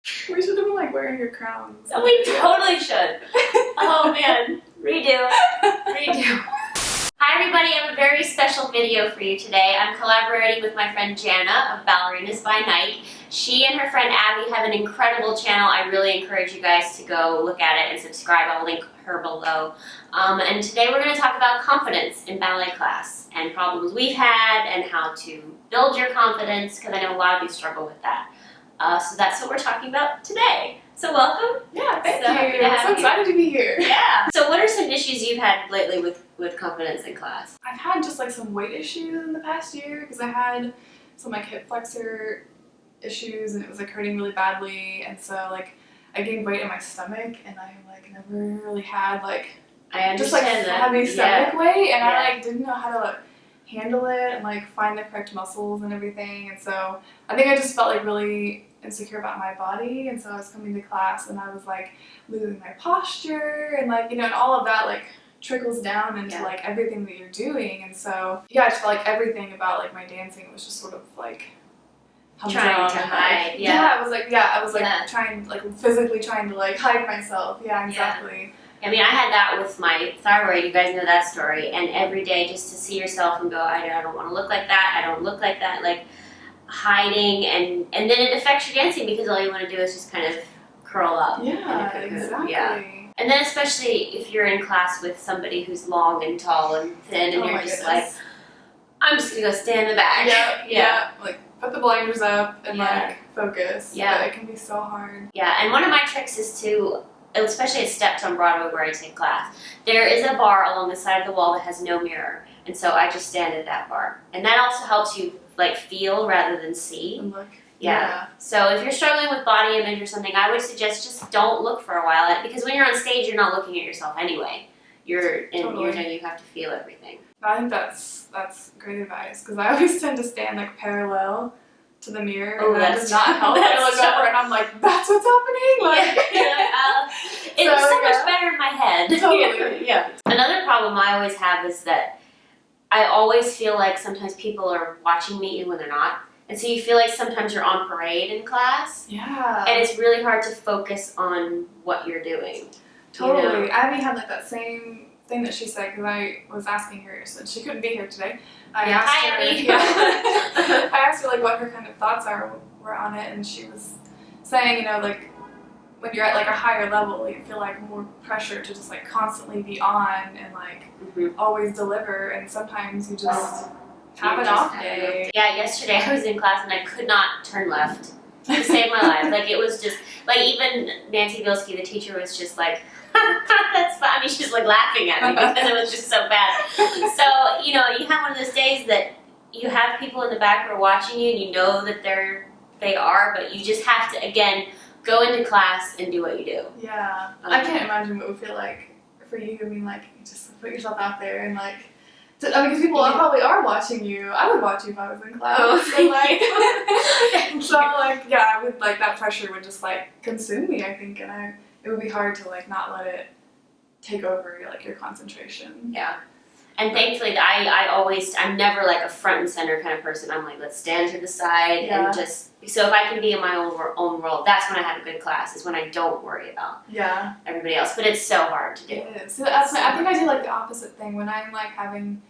We should have been like wearing your crowns. Oh, we totally should. Oh man, redo. Hi everybody, I have a very special video for you today. I'm collaborating with my friend Jana of Ballerinas by Night. She and her friend Abby have an incredible channel. I really encourage you guys to go look at it and subscribe. I'll link her below. And today we're going to talk about confidence in ballet class and problems we've had and how to build your confidence, because I know a lot of you struggle with that. So that's what we're talking about today. So welcome. Yeah, thank you. I'm so excited to be here. Yeah. So what are some issues you've had lately with confidence in class? I've had just like some weight issues in the past year because I had some like hip flexor issues and it was like hurting really badly, and so like I gained weight in my stomach and I like never really had like just like heavy stomach weight, and I like didn't know how to like handle it and like find the correct muscles and everything, and so I think I just felt like really insecure about my body, and so I was coming to class and I was like losing my posture and like, you know, and all of that like trickles down into like everything that you're doing, and so I just felt like everything about like my dancing was just sort of like trying to hide. I was like trying, like physically trying to like hide myself. Yeah, exactly. I mean, I had that with my thyroid, you guys know that story, and every day just to see yourself and go, I don't want to look like that, I don't look like that, like hiding, and then it affects your dancing because all you want to do is just kind of curl up. Yeah, exactly. Yeah. And then especially if you're in class with somebody who's long and tall and thin, and you're just like, I'm just going to go stand in the back. Yeah. Like, put the blinders up and like focus. Yeah. But it can be so hard. Yeah, and one of my tricks is to, especially at Steps on Broadway where I take class, there is a bar along the side of the wall that has no mirror, and so I just stand at that bar, and that also helps you like feel rather than see. And look. Yeah. So if you're struggling with body image or something, I would suggest just don't look for a while, because when you're on stage, you're not looking at yourself anyway. You have to feel everything. I think that's great advice, because I always tend to stand like parallel to the mirror, and that does not help. I look over and I'm like, that's what's happening. Like, it's so much better in my head. Totally. Yeah. Another problem I always have is that I always feel like sometimes people are watching me even when they're not. And so you feel like sometimes you're on parade in class. Yeah. And it's really hard to focus on what you're doing. Totally. You know? Abby had like that same thing that she said, because I was asking her, since she couldn't be here today. I asked her like what her kind of thoughts were on it, and she was saying, you know, like when you're at like a higher level, you feel like more pressure to just like constantly be on and like always deliver, and sometimes you just have an off day. Yeah, yesterday I was in class and I could not turn left to save my life. Like, it was just like, even Nancy Bilski, the teacher, was just like, that's fine. I mean, she was like laughing at me because it was just so bad. So, you know, you have one of those days that you have people in the back who are watching you, and you know that they are, but you just have to, again, go into class and do what you do. Yeah. I can't imagine what it would feel like for you. I mean, like, just put yourself out there and like, because people probably are watching you. I would watch you if I was in class. I would like that pressure would just like consume me, I think, and it would be hard to like not let it take over like your concentration. Yeah. And thankfully, I'm never like a front and center kind of person. I'm like, let's stand to the side and just, so if I can be in my own world, that's when I have a good class, is when I don't worry about everybody else. But it's so hard to do. It is. So I think I do like the opposite thing when I'm like having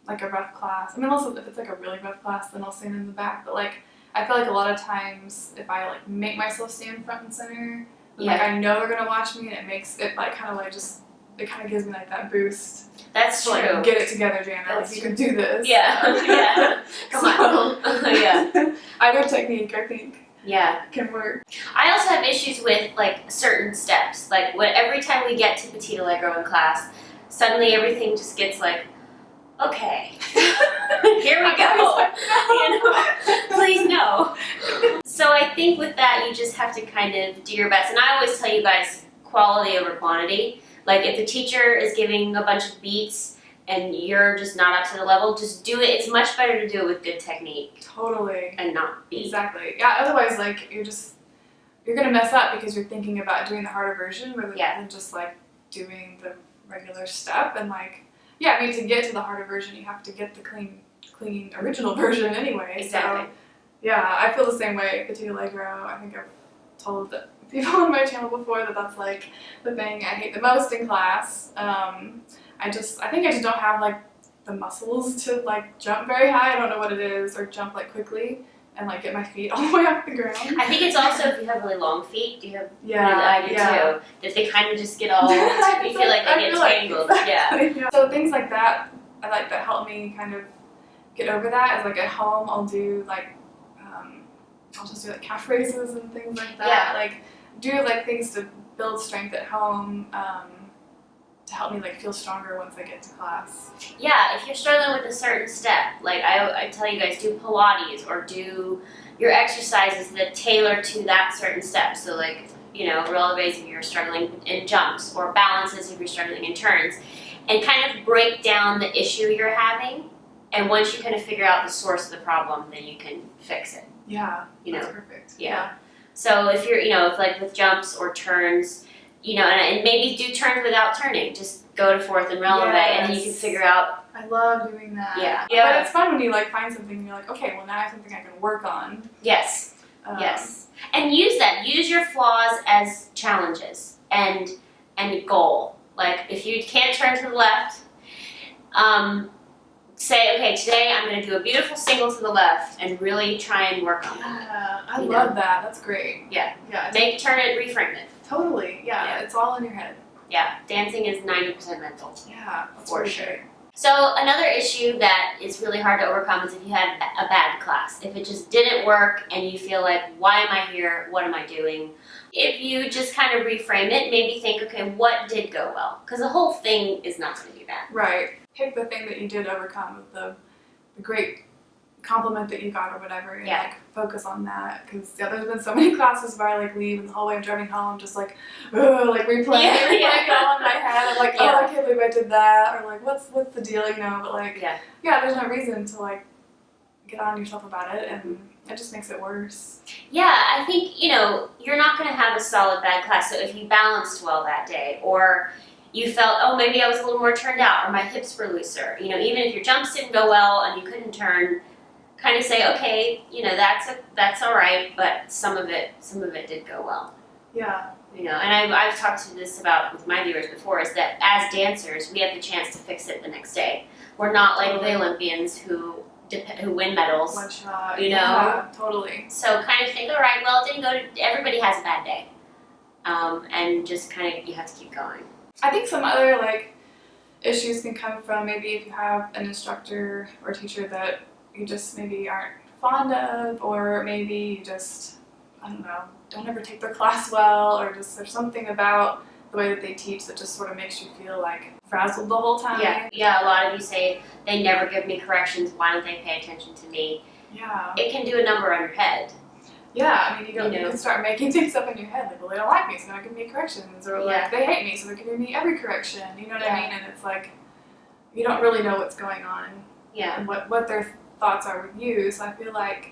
like a rough class. I mean, also if it's like a really rough class, then I'll stand in the back. But like, I feel like a lot of times if I like make myself stand front and center, like I know they're gonna watch me, and it makes it like kind of like just, it kind of gives me like that boost. That's true. Like, get it together, Jana. Like, you can do this. Yeah. Come on. Either technique, I think. Yeah. Can work. I also have issues with like certain steps. Like every time we get to Petit Allegro in class, suddenly everything just gets like, okay, here we go. Please no. So I think with that, you just have to kind of do your best. And I always tell you guys, quality over quantity. Like, if the teacher is giving a bunch of beats and you're just not up to the level, just do it. It's much better to do it with good technique. Totally. And not beat. Exactly. Yeah, otherwise, like, you're going to mess up because you're thinking about doing the harder version rather than just, like, doing the regular step. And, like, I mean, to get to the harder version, you have to get the clean original version anyway. Exactly. So, Yeah, I feel the same way. Petit Allegro. I think I've told people on my channel before that that's like the thing I hate the most in class. I think I just don't have like the muscles to like jump very high. I don't know what it is, or jump like quickly and like get my feet all the way off the ground. I think it's also if you have really long feet. Do you have? Yeah, I do too. That they kind of just get all. You feel like they get tangled. Exactly. Yeah. So things like that, I like that help me kind of get over that. Is like at home, I'll do like I'll just do like calf raises and things like that. Yeah. Like do like things to build strength at home. To help me like feel stronger once I get to class. Yeah, if you're struggling with a certain step, like I tell you guys, do Pilates or do your exercises that tailor to that certain step. So like, you know, roll base if you're struggling in jumps, or balances if you're struggling in turns, and kind of break down the issue you're having. And once you kind of figure out the source of the problem, then you can fix it. Yeah, you know, that's perfect. Yeah. So if you're, you know, if like with jumps or turns, you know, and maybe do turns without turning. Just go to fourth and releve, and then you can figure out. I love doing that. Yeah. But it's fun when you like find something and you're like, okay, well now I have something I can work on. Yes. Yes. And use that. Use your flaws as challenges and goal. Like if you can't turn to the left, say, okay, today I'm going to do a beautiful single to the left and really try and work on that. Yeah, I love that. That's great. Yeah. Yeah. Turn it, reframe it. Totally. Yeah. It's all in your head. Yeah. Dancing is 90% mental. Yeah. For sure. So another issue that is really hard to overcome is if you had a bad class. If it just didn't work and you feel like, why am I here? What am I doing? If you just kind of reframe it, maybe think, okay, what did go well? Because the whole thing is not going to be bad. Right. Pick the thing that you did overcome with the great compliment that you got or whatever, and like focus on that. Because there's been so many classes where I like leave and the whole way I'm driving home, just like, like replaying it all in my head. I'm like, oh, I can't believe I did that, or like, what's the deal, you know? But like, there's no reason to like get on yourself about it, and it just makes it worse. Yeah, I think, you know, you're not going to have a solid bad class. So if you balanced well that day, or you felt, oh, maybe I was a little more turned out, or my hips were looser. You know, even if your jumps didn't go well and you couldn't turn, kind of say, okay, you know, that's all right, but some of it did go well. Yeah. You know, and I've talked to this about with my viewers before, is that as dancers, we have the chance to fix it the next day. We're not like the Olympians who win medals. One shot. You know? Yeah, totally. So kind of think, all right, well, it didn't go to, everybody has a bad day. And just kind of, you have to keep going. I think some other like issues can come from maybe if you have an instructor or teacher that you just maybe aren't fond of, or maybe you just, I don't know, don't ever take their class well, or just there's something about the way that they teach that just sort of makes you feel like frazzled the whole time. Yeah, a lot of you say, they never give me corrections, why don't they pay attention to me? Yeah. It can do a number on your head. Yeah, I mean, you can start making things up in your head, like, well, they don't like me, so they're not giving me corrections, or like, they hate me, so they're giving me every correction, you know what I mean? And it's like, you don't really know what's going on, and what their thoughts are with you. So I feel like,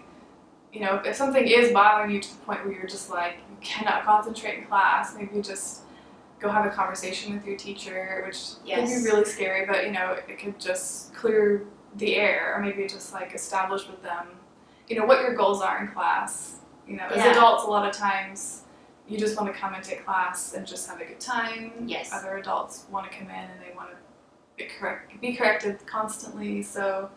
you know, if something is bothering you to the point where you're just like, you cannot concentrate in class, maybe just go have a conversation with your teacher, which can be really scary, but, you know, it could just clear the air, or maybe just like establish with them, you know, what your goals are in class. You know, as adults, a lot of times you just want to come and take class and just have a good time. Yes. Other adults want to come in and they want to be corrected constantly. So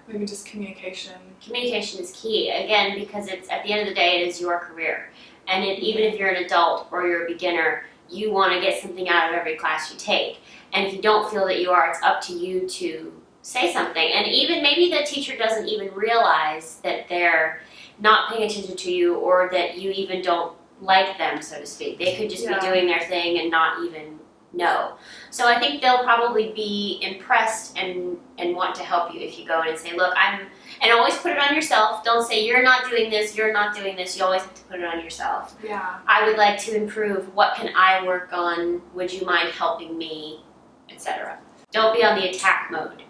maybe just communication. Communication is key, again, because it's, at the end of the day, it is your career. And even if you're an adult or you're a beginner, you want to get something out of every class you take. And if you don't feel that you are, it's up to you to say something. And even maybe the teacher doesn't even realize that they're not paying attention to you, or that you even don't like them, so to speak. They could just be doing their thing and not even know. So I think they'll probably be impressed and want to help you if you go in and say, look, and always put it on yourself. Don't say, you're not doing this, you're not doing this. You always have to put it on yourself. Yeah. I would like to improve. What can I work on? Would you mind helping me? Etc. Don't be on the attack mode.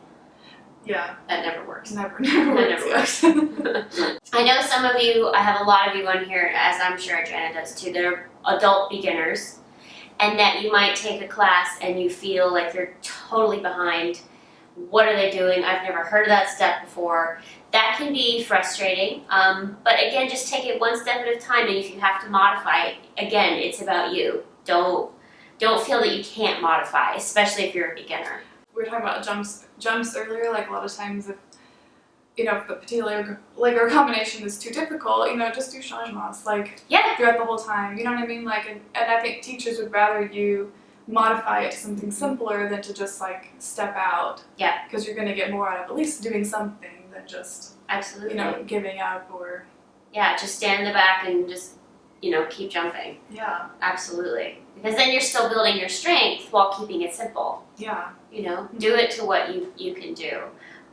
Yeah. That never works. That never works. I know some of you, I have a lot of you on here, as I'm sure Jana does too, that are adult beginners, and that you might take a class and you feel like you're totally behind, what are they doing? I've never heard of that step before. That can be frustrating, but again, just take it one step at a time, and if you have to modify it, again, it's about you. Don't feel that you can't modify, especially if you're a beginner. We were talking about jumps earlier, like a lot of times if the petit Allegro combination is too difficult, just do changements, like throughout the whole time, you know what I mean? Like, and I think teachers would rather you modify it to something simpler than to just like step out. Yeah. Because you're going to get more out of at least doing something than just, absolutely, giving up or. Yeah, just stand in the back and just, keep jumping. Yeah. Absolutely. Because then you're still building your strength while keeping it simple. Yeah. Do it to what you can do.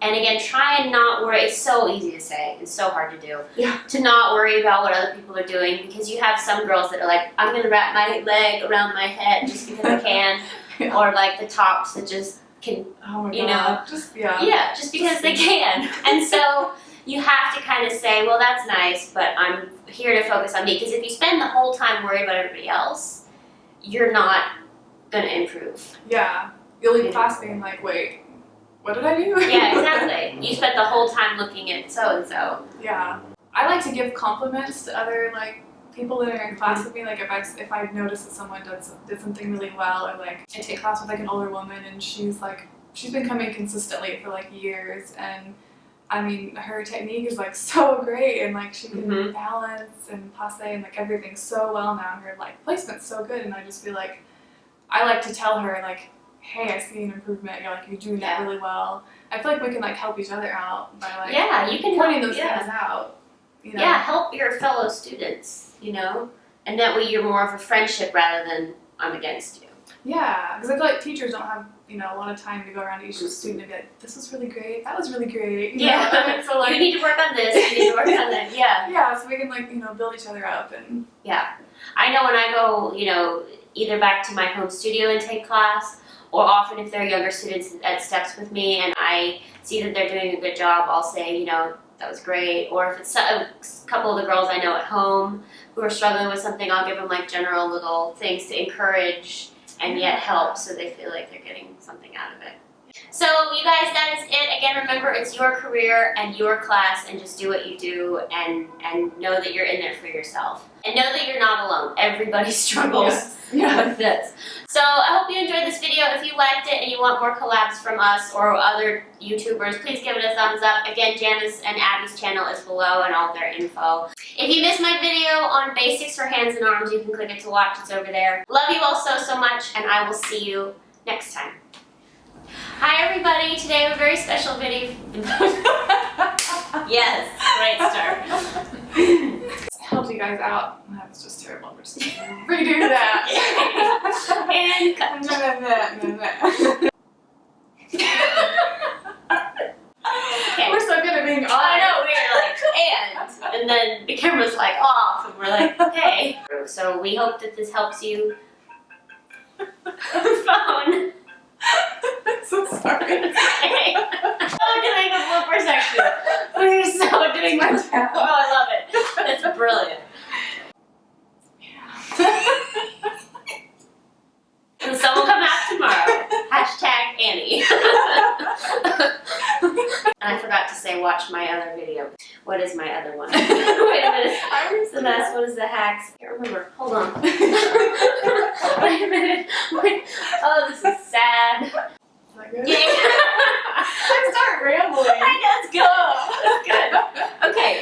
And again, try and not worry. It's so easy to say. It's so hard to do. Yeah. To not worry about what other people are doing, because you have some girls that are like, I'm going to wrap my leg around my head just because I can. Yeah. Or like the tops that just can, oh my God. just because they can. And so you have to kind of say, well, that's nice, but I'm here to focus on me. Because if you spend the whole time worrying about everybody else, you're not going to improve. Yeah. You'll leave class being like, wait, what did I do? Yeah, exactly. You spent the whole time looking at so-and-so. Yeah. I like to give compliments to other people that are in class with me. Like if I notice that someone did something really well, or like I take class with like an older woman and she's been coming consistently for like years, and I mean her technique is like so great, and like she can balance and passe and like everything so well now. Her like placement's so good, and I just feel like I like to tell her like, hey, I see an improvement. You're doing that really well. I feel like we can like help each other out by like you can pointing those things out. Yeah, help your fellow students. And that way you're more of a friendship rather than I'm against you. Yeah, because I feel like teachers don't have a lot of time to go around to each student and be like, this was really great, that was really great. So like you need to work on this. You need to work on that. Yeah. Yeah, so we can build each other up and. Yeah, I know when I go either back to my home studio and take class, or often if they're younger students at steps with me and I see that they're doing a good job, I'll say, that was great. Or if it's a couple of the girls I know at home who are struggling with something, I'll give them like general little things to encourage and yet help, so they feel like they're getting something out of it. So you guys, that is it. Again, remember, it's your career and your class, and just do what you do and know that you're in there for yourself. And know that you're not alone. Everybody struggles with this. So I hope you enjoyed this video. If you liked it and you want more collabs from us or other YouTubers, please give it a thumbs up. Again, Jana's and Abby's channel is below and all their info. If you missed my video on basics for hands and arms, you can click it to watch. It's over there. Love you all so much, and I will see you next time. Hi everybody, today I have a very special video. Yes, great start. Helped you guys out. That was just terrible. We're just gonna redo that. And cut. Okay. We're so good at being on. I know, we were like, and then the camera's like off, and we're like, okay. So we hope that this helps you. Phone. I'm so sorry. Okay. Oh, doing a blooper section. We're so doing my job. Oh, I love it. It's brilliant. Yeah. And some will come out tomorrow. Hashtag Annie. And I forgot to say, watch my other video. What is my other one? Wait a minute. So that's, what is the hacks? I can't remember. Hold on. Wait a minute. Wait. Oh, this is sad. Is that good? Yeah. I start rambling. Let's go. That's good. Okay.